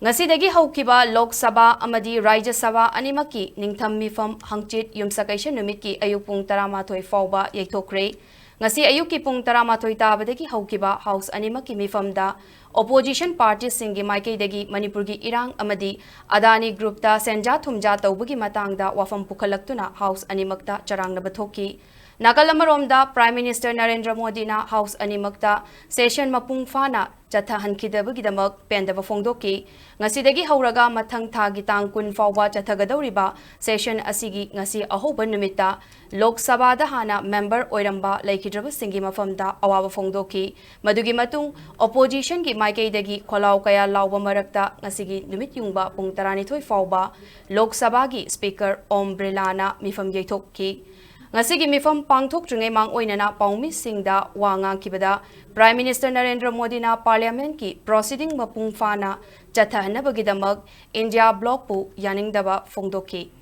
Ngasidagi haukiba Lok Sabha amadi Rajya Sabha Animakki Meefam Hangchit Yumshakeisha Numitki ayuk pung 13 Faoba Yeiothokkhre. Ngasi ayuki pung 13 tabadagi haukiba House Animakki Meefamda Opposition Parties singi maikaidagi Manipurgi Irang amadi Adani Group da senja thumja tawbagi matangda wafam pukhalaktuna House Animakta Charangnaba Thokki. Nakalamaromda Prime Minister Narendra Modi na House Animakta session mapung fana Chatha Hankidabagidamag Pendaba Fongdoki, Ngasidagi Hauraga Mathang Thagi Tangkun Faoba Chathagadoriba, session Asigi Ngasi Ahoban Numita, Lok Sabha Hana member Oiramba Laikidraba Singi Mafamda Awawa Fongdoki, Madugi Matung, opposition Gi Maikaidagi Kolau Kaya Lauba Marakta, Ngasigi Numit Yungba Pung Taranitoy Faoba, Lok Sabha Speaker Leinana Meefam Yeiothokkhre. Ngasigi Meefam pangthok trungay mang oinana paungmi singda wangang kibada Prime Minister Narendra Modi na Parliament ki proceeding mapung fana chathahanabagidamag India block pu yaningdaba fongdoki.